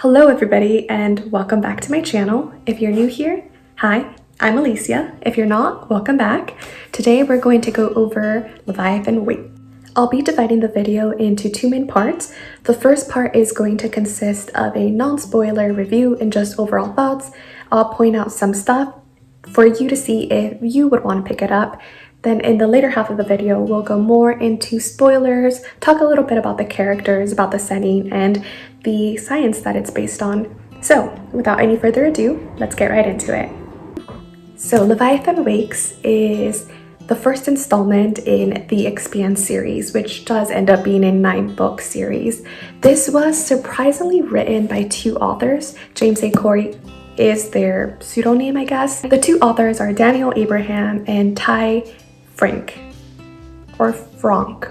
Hello everybody and welcome back to my channel. If you're new here, hi, I'm Alicia. If you're not, welcome back. Today we're going to go over LeviathanWakes. I'll be dividing the video into two main parts. The first part is going to consist of a non-spoiler review and just overall thoughts. I'll point out some stuff for you to see if you would want to pick it up. Then in the later half of the video, we'll go more into spoilers, talk a little bit about the characters, about the setting, and the science that it's based on. So without any further ado, let's get right into it. So LeviathanWakes is the first installment in the Expanse series, which does end up being a 9-book series. This was surprisingly written by two authors. James A. Corey is their pseudonym, I guess. The two authors are Daniel Abraham and Ty Frank, or Frank,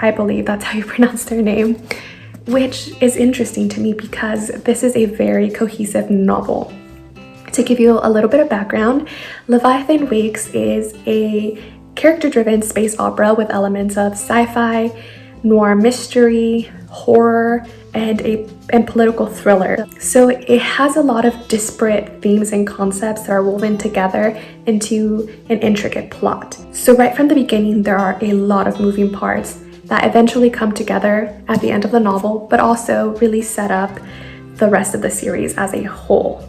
I believe that's how you pronounce their name, which is interesting to me because this is a very cohesive novel. To give you a little bit of background, LeviathanWakes is a character-driven space opera with elements of sci-fi, noir mystery, horror, and political thriller. So it has a lot of disparate themes and concepts that are woven together into an intricate plot. So right from the beginning, there are a lot of moving parts that eventually come together at the end of the novel, but also really set up the rest of the series as a whole.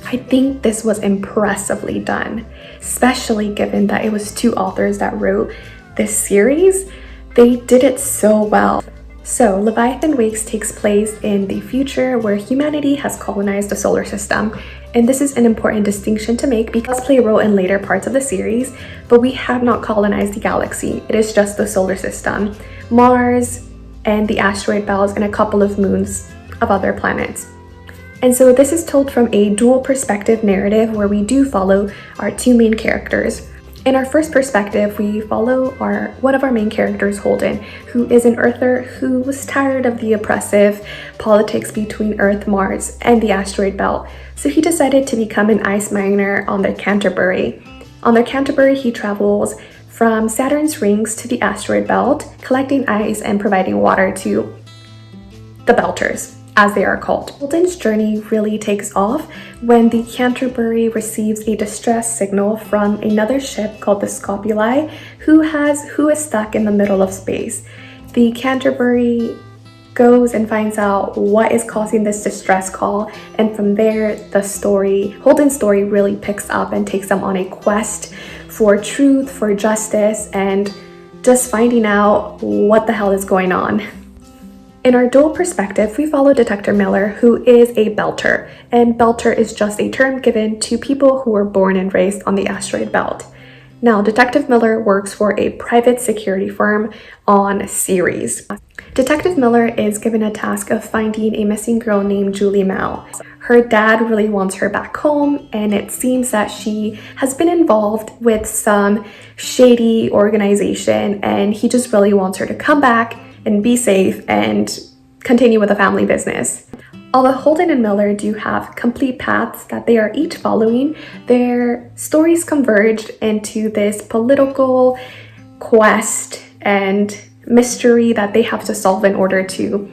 I think this was impressively done, especially given that it was two authors that wrote this series. They did it so well. So LeviathanWakes takes place in the future where humanity has colonized the solar system. And this is an important distinction to make because it does play a role in later parts of the series, but we have not colonized the galaxy. It is just the solar system, Mars and the asteroid belts and a couple of moons of other planets. And so this is told from a dual perspective narrative where we do follow our two main characters. In our first perspective, we follow one of our main characters, Holden, who is an Earther who was tired of the oppressive politics between Earth, Mars, and the asteroid belt. So he decided to become an ice miner on the Canterbury. On the Canterbury, he travels from Saturn's rings to the asteroid belt, collecting ice and providing water to the Belters, as they are called. Holden's journey really takes off when the Canterbury receives a distress signal from another ship called the Scopuli, who is stuck in the middle of space. The Canterbury goes and finds out what is causing this distress call, and from there Holden's story really picks up and takes them on a quest for truth, for justice, and just finding out what the hell is going on. In our dual perspective, we follow Detective Miller, who is a Belter, and Belter is just a term given to people who were born and raised on the asteroid belt. Now, Detective Miller works for a private security firm on Ceres. Detective Miller is given a task of finding a missing girl named Julie Mal. Her dad really wants her back home, and it seems that she has been involved with some shady organization, and he just really wants her to come back and be safe and continue with the family business. Although Holden and Miller do have complete paths that they are each following, their stories converged into this political quest and mystery that they have to solve in order to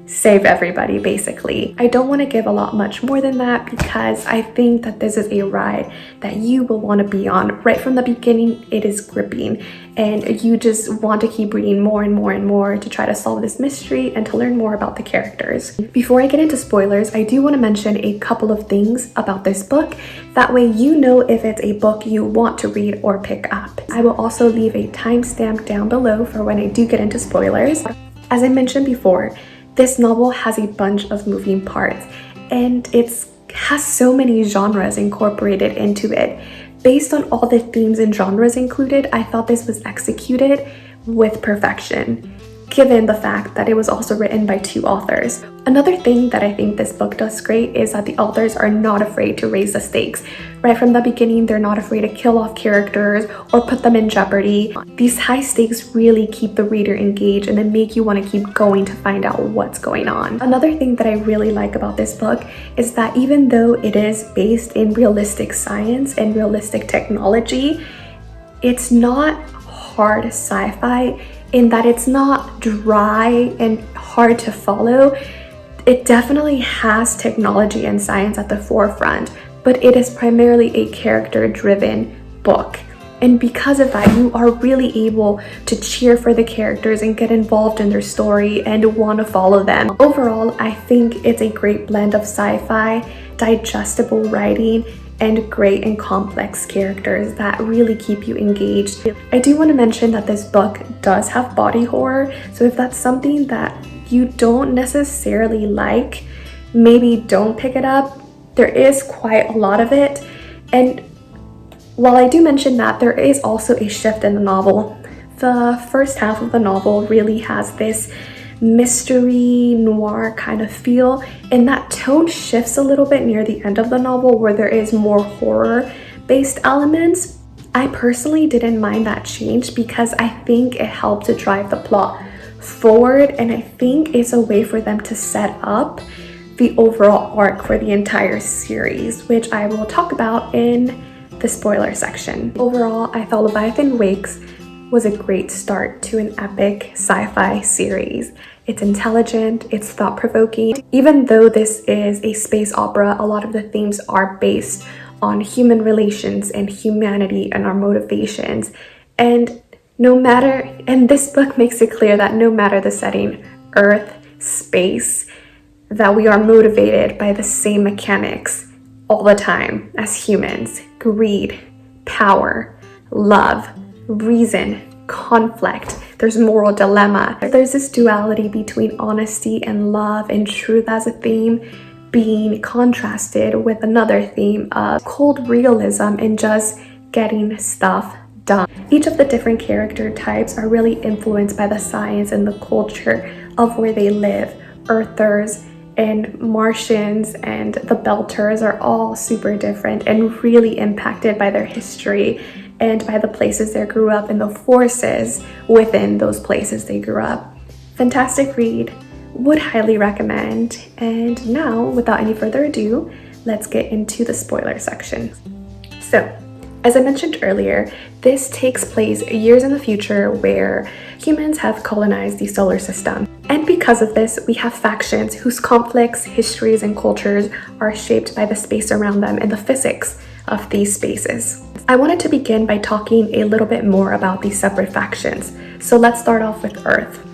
save everybody, basically. I don't want to give a lot much more than that because I think that this is a ride that you will want to be on. Right from the beginning, it is gripping and you just want to keep reading more and more and more to try to solve this mystery and to learn more about the characters. Before I get into spoilers, I do want to mention a couple of things about this book. That way you know if it's a book you want to read or pick up. I will also leave a timestamp down below for when I do get into spoilers. As I mentioned before, this novel has a bunch of moving parts and it has so many genres incorporated into it. Based on all the themes and genres included, I thought this was executed with perfection, given the fact that it was also written by two authors. Another thing that I think this book does great is that the authors are not afraid to raise the stakes. Right from the beginning, they're not afraid to kill off characters or put them in jeopardy. These high stakes really keep the reader engaged and then make you want to keep going to find out what's going on. Another thing that I really like about this book is that even though it is based in realistic science and realistic technology, it's not hard sci-fi. in that it's not dry and hard to follow. It definitely has technology and science at the forefront, but it is primarily a character-driven book. And because of that, you are really able to cheer for the characters and get involved in their story and want to follow them. Overall, I think it's a great blend of sci-fi, digestible writing, and great and complex characters that really keep you engaged. I do want to mention that this book does have body horror, so if that's something that you don't necessarily like, maybe don't pick it up. There is quite a lot of it, and while I do mention that, there is also a shift in the novel. The first half of the novel really has this mystery noir kind of feel, and that tone shifts a little bit near the end of the novel where there is more horror based elements. I personally didn't mind that change because I think it helped to drive the plot forward, and I think it's a way for them to set up the overall arc for the entire series, which I will talk about in the spoiler section. Overall, I thought LeviathanWakes was a great start to an epic sci-fi series. It's intelligent, it's thought-provoking. Even though this is a space opera, a lot of the themes are based on human relations and humanity and our motivations. And this book makes it clear that no matter the setting, Earth, space, that we are motivated by the same mechanics all the time as humans: greed, power, love, reason, conflict. There's moral dilemma. There's this duality between honesty and love and truth as a theme, being contrasted with another theme of cold realism and just getting stuff done. Each of the different character types are really influenced by the science and the culture of where they live. Earthers and Martians and the Belters are all super different and really impacted by their history and by the places they grew up and the forces within those places they grew up. Fantastic read, would highly recommend. And now, without any further ado, let's get into the spoiler section. So, as I mentioned earlier, this takes place years in the future where humans have colonized the solar system. And because of this, we have factions whose conflicts, histories, and cultures are shaped by the space around them and the physics of these spaces. I wanted to begin by talking a little bit more about these separate factions. So let's start off with Earth.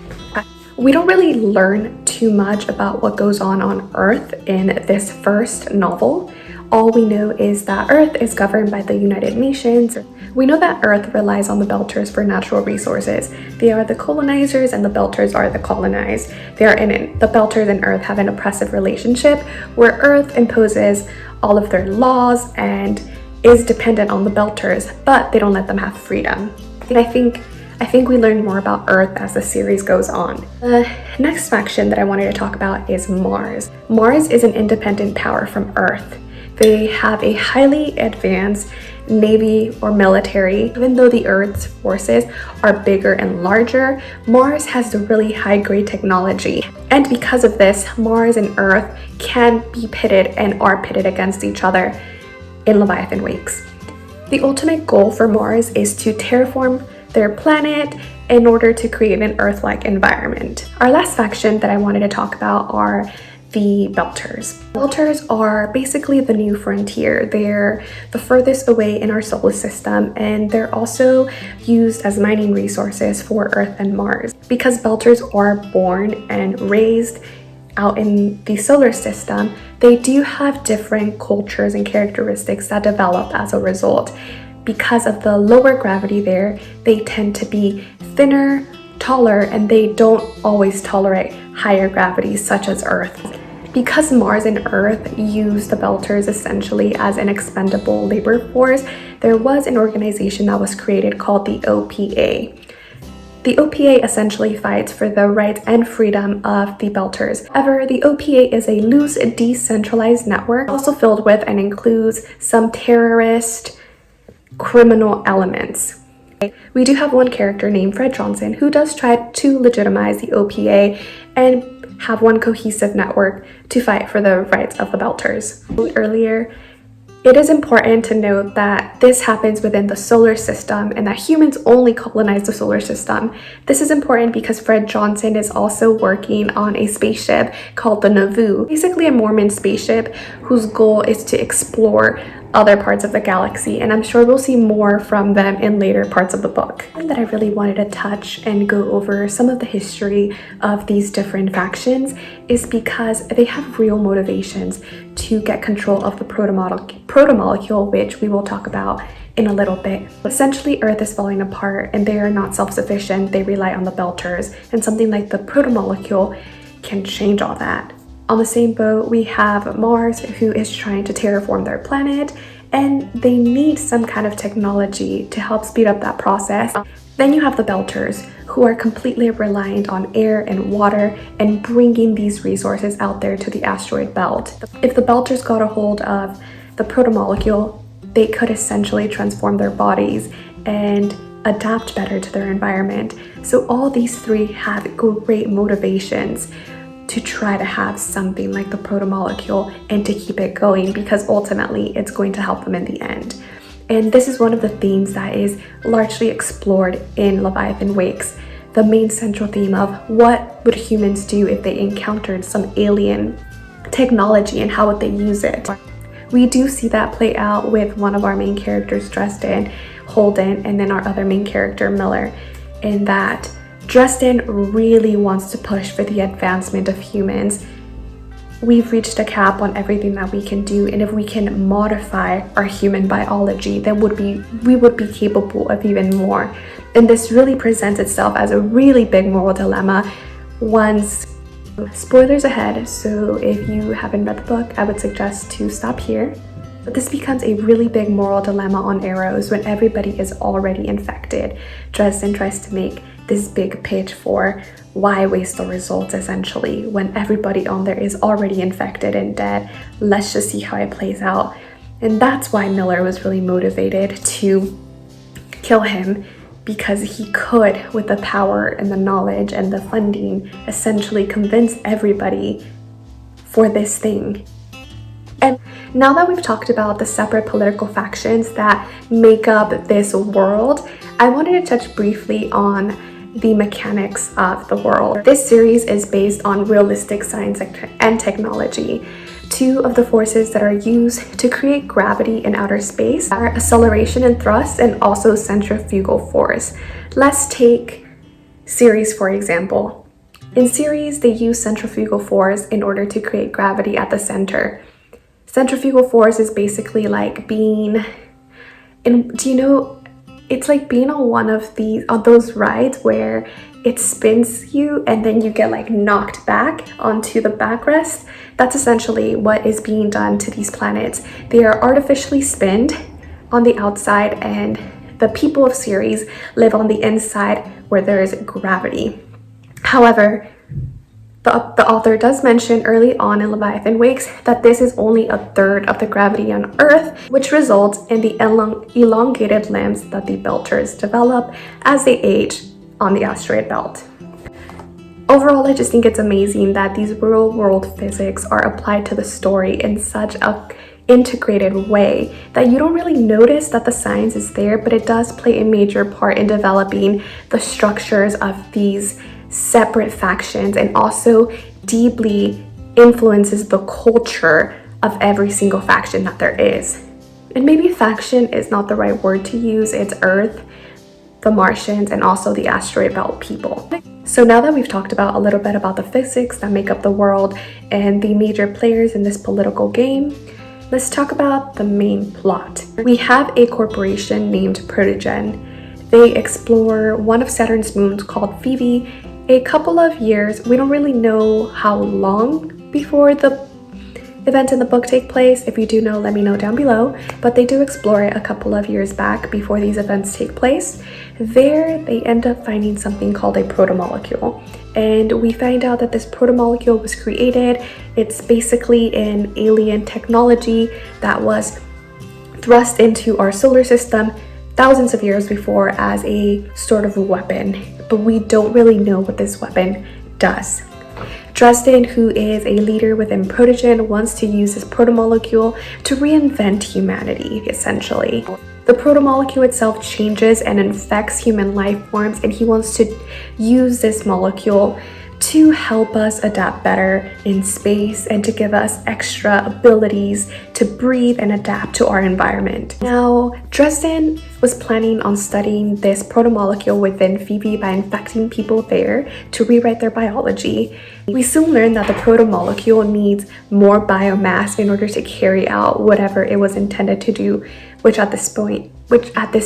We don't really learn too much about what goes on Earth in this first novel. All we know is that Earth is governed by the United Nations. We know that Earth relies on the Belters for natural resources. They are the colonizers and the Belters are the colonized. The Belters and Earth have an oppressive relationship where Earth imposes all of their laws and is dependent on the Belters, but they don't let them have freedom. And I think we learn more about Earth as the series goes on. The next faction that I wanted to talk about is Mars. Mars is an independent power from Earth. They have a highly advanced navy or military. Even though the Earth's forces are bigger and larger, Mars has the really high-grade technology. And because of this, Mars and Earth can be pitted and are pitted against each other in LeviathanWakes. The ultimate goal for Mars is to terraform their planet in order to create an Earth-like environment. Our last faction that I wanted to talk about are the Belters. Belters are basically the new frontier. They're the furthest away in our solar system, and they're also used as mining resources for Earth and Mars. Because Belters are born and raised out in the solar system, they do have different cultures and characteristics that develop as a result. Because of the lower gravity there, they tend to be thinner, taller, and they don't always tolerate higher gravity such as Earth. Because Mars and Earth use the Belters essentially as an expendable labor force, there was an organization that was created called the OPA. The OPA essentially fights for the rights and freedom of the Belters. However, the OPA is a loose, decentralized network, also filled with and includes some terrorist, criminal elements. We do have one character named Fred Johnson who does try to legitimize the OPA and have one cohesive network to fight for the rights of the Belters. Earlier, It is important to note that this happens within the solar system and that humans only colonize the solar system. This is important because Fred Johnson is also working on a spaceship called the Nauvoo, basically a Mormon spaceship whose goal is to explore other parts of the galaxy, and I'm sure we'll see more from them in later parts of the book. And that I really wanted to touch and go over some of the history of these different factions is because they have real motivations to get control of the protomolecule, which we will talk about in a little bit. Essentially, Earth is falling apart and they are not self-sufficient. They rely on the Belters, and something like the protomolecule can change all that. On the same boat, we have Mars, who is trying to terraform their planet, and they need some kind of technology to help speed up that process. Then you have the Belters, who are completely reliant on air and water and bringing these resources out there to the asteroid belt. If the Belters got a hold of the protomolecule, they could essentially transform their bodies and adapt better to their environment. So all these three have great motivations to try to have something like the protomolecule and to keep it going, because ultimately it's going to help them in the end. And this is one of the themes that is largely explored in LeviathanWakes, the main central theme of what would humans do if they encountered some alien technology and how would they use it. We do see that play out with one of our main characters, Dresden, Holden, and then our other main character, Miller, in that Dresden really wants to push for the advancement of humans. We've reached a cap on everything that we can do, and if we can modify our human biology, then we would be capable of even more. And this really presents itself as a really big moral dilemma. Spoilers ahead, so if you haven't read the book, I would suggest to stop here. But this becomes a really big moral dilemma on Arrows when everybody is already infected. Dresden tries to make this big pitch for why waste the results, essentially, when everybody on there is already infected and dead. Let's just see how it plays out. And that's why Miller was really motivated to kill him, because he could, with the power and the knowledge and the funding, essentially convince everybody for this thing. And now that we've talked about the separate political factions that make up this world, I wanted to touch briefly on the mechanics of the world. This series is based on realistic science and technology. Two of the forces that are used to create gravity in outer space are acceleration and thrust, and also centrifugal force. Let's take Ceres, for example. In Ceres, they use centrifugal force in order to create gravity at the center. Centrifugal force is basically like being it's like being on one of those rides where it spins you and then you get like knocked back onto the backrest. That's essentially what is being done to these planets. They are artificially spinned on the outside, and the people of Ceres live on the inside where there is gravity. However, the author does mention early on in LeviathanWakes that this is only a third of the gravity on Earth, which results in the elongated limbs that the Belters develop as they age on the asteroid belt. Overall, I just think it's amazing that these real-world physics are applied to the story in such a integrated way that you don't really notice that the science is there, but it does play a major part in developing the structures of these separate factions, and also deeply influences the culture of every single faction that there is. And maybe faction is not the right word to use. It's Earth, the Martians, and also the asteroid belt people. So now that we've talked about a little bit about the physics that make up the world and the major players in this political game, let's talk about the main plot. We have a corporation named Protogen. They explore one of Saturn's moons called Phoebe a couple of years. We don't really know how long before the events in the book take place. If you do know, let me know down below. But they do explore it a couple of years back before these events take place. There, they end up finding something called a protomolecule. And we find out that this protomolecule was created. It's basically an alien technology that was thrust into our solar system thousands of years before as a sort of weapon. But we don't really know what this weapon does. Dresden, who is a leader within Protogen, wants to use this protomolecule to reinvent humanity, essentially. The protomolecule itself changes and infects human life forms, and he wants to use this molecule to help us adapt better in space and to give us extra abilities to breathe and adapt to our environment. Now, Dresden was planning on studying this protomolecule within Phoebe by infecting people there to rewrite their biology. We soon learned that the protomolecule needs more biomass in order to carry out whatever it was intended to do, which at this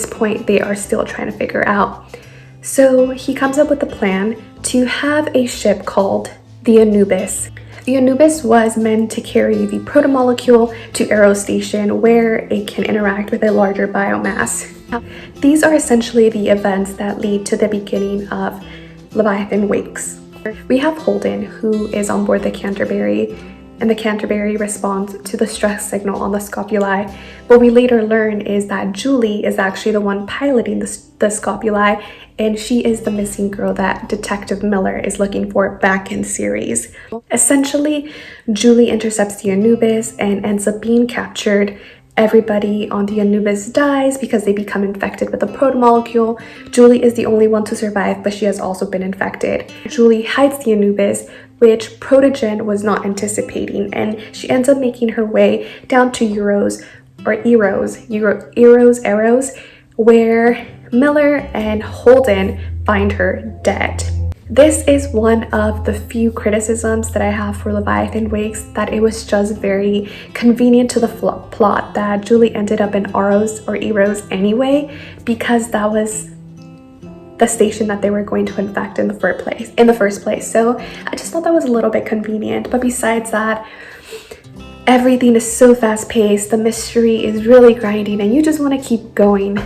point they are still trying to figure out. So he comes up with a plan to have a ship called the Anubis. The Anubis was meant to carry the protomolecule to Aero Station, where it can interact with a larger biomass. These are essentially the events that lead to the beginning of LeviathanWakes. We have Holden, who is on board the Canterbury, and the Canterbury responds to the stress signal on the scopuli. What we later learn is that Julie is actually the one piloting the scopuli, and she is the missing girl that Detective Miller is looking for back in series. Essentially, Julie intercepts the Anubis and ends up being captured. Everybody on the Anubis dies because they become infected with the protomolecule. Julie is the only one to survive, but she has also been infected. Julie hides the Anubis, which Protogen was not anticipating, and she ends up making her way down to Eros, where Miller and Holden find her dead. This is one of the few criticisms that I have for LeviathanWakes, that it was just very convenient to the plot that Julie ended up in Eros anyway, because that was the station that they were going to infect in the first place. So I just thought that was a little bit convenient. But besides that, everything is so fast paced, the mystery is really grinding, and you just want to keep going.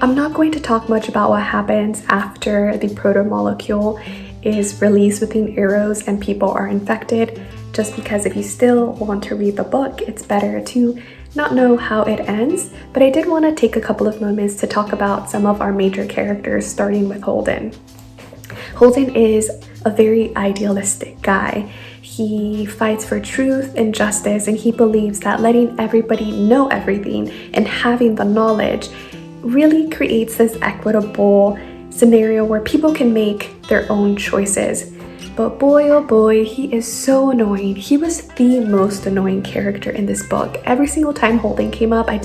I'm not going to talk much about what happens after the protomolecule is released within Eros and people are infected, just because if you still want to read the book, it's better to not know how it ends. But I did want to take a couple of moments to talk about some of our major characters, starting with Holden. Holden is a very idealistic guy. He fights for truth and justice, and he believes that letting everybody know everything and having the knowledge really creates this equitable scenario where people can make their own choices. But boy, oh boy, he is so annoying. He was the most annoying character in this book. Every single time Holden came up, I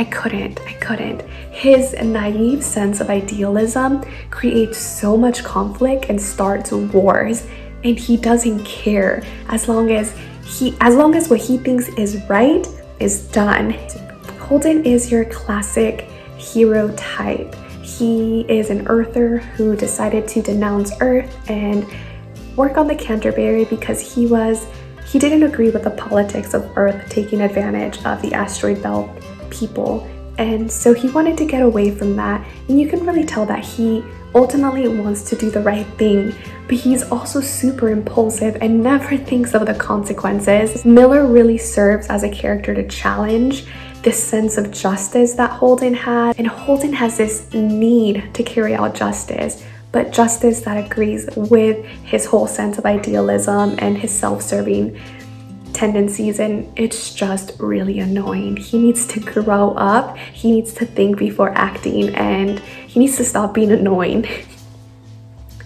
couldn't. His naive sense of idealism creates so much conflict and starts wars, and he doesn't care as long as what he thinks is right is done. Holden is your classic hero type. He is an Earther who decided to denounce Earth and work on the Canterbury because he didn't agree with the politics of Earth taking advantage of the asteroid belt people. And so he wanted to get away from that. And you can really tell that he ultimately wants to do the right thing, but he's also super impulsive and never thinks of the consequences. Miller really serves as a character to challenge this sense of justice that Holden had, and Holden has this need to carry out justice, but justice that agrees with his whole sense of idealism and his self-serving tendencies, and it's just really annoying. He needs to grow up, he needs to think before acting, and he needs to stop being annoying.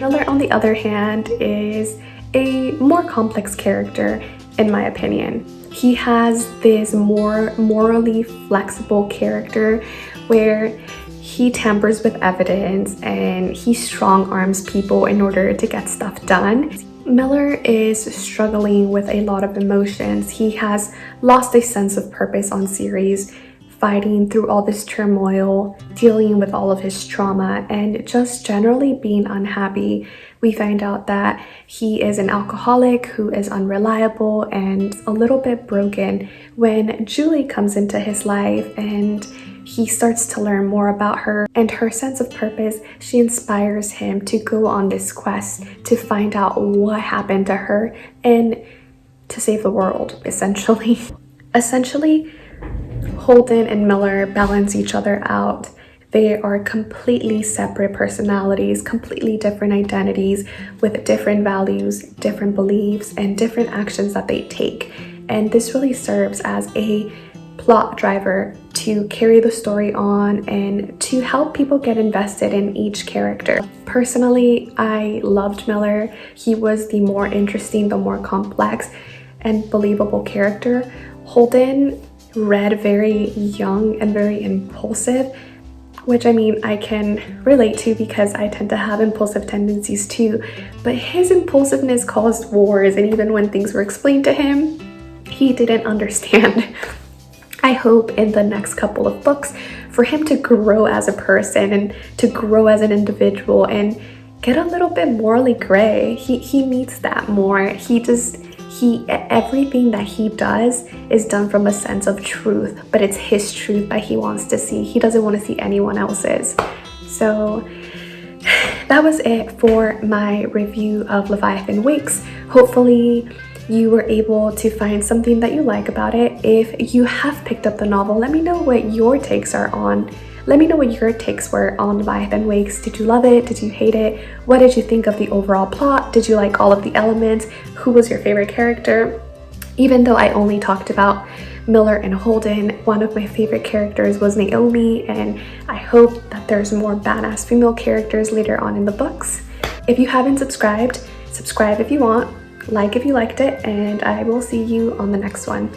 Miller, on the other hand, is a more complex character in my opinion. He has this more morally flexible character where he tampers with evidence and he strong arms people in order to get stuff done. Miller is struggling with a lot of emotions. He has lost a sense of purpose on series, fighting through all this turmoil, dealing with all of his trauma, and just generally being unhappy. We find out that he is an alcoholic who is unreliable and a little bit broken when Julie comes into his life and he starts to learn more about her and her sense of purpose. She inspires him to go on this quest to find out what happened to her and to save the world, essentially. Holden and Miller balance each other out. They are completely separate personalities, completely different identities with different values, different beliefs, and different actions that they take. And this really serves as a plot driver to carry the story on and to help people get invested in each character. Personally, I loved Miller. He was the more interesting, the more complex and believable character. Holden read very young and very impulsive, which I mean I can relate to because I tend to have impulsive tendencies too, but his impulsiveness caused wars, and even when things were explained to him, he didn't understand. I hope in the next couple of books for him to grow as a person and to grow as an individual and get a little bit morally gray. He needs that more. Everything that he does is done from a sense of truth, but it's his truth that he wants to see. He doesn't want to see anyone else's. So that was it for my review of LeviathanWakes. Hopefully you were able to find something that you like about it. If you have picked up the novel, let me know what your takes are on. Let me know what your takes were on LeviathanWakes. Did you love it? Did you hate it? What did you think of the overall plot? Did you like all of the elements? Who was your favorite character? Even though I only talked about Miller and Holden, one of my favorite characters was Naomi, and I hope that there's more badass female characters later on in the books. If you haven't subscribed, subscribe if you want. Like if you liked it, and I will see you on the next one.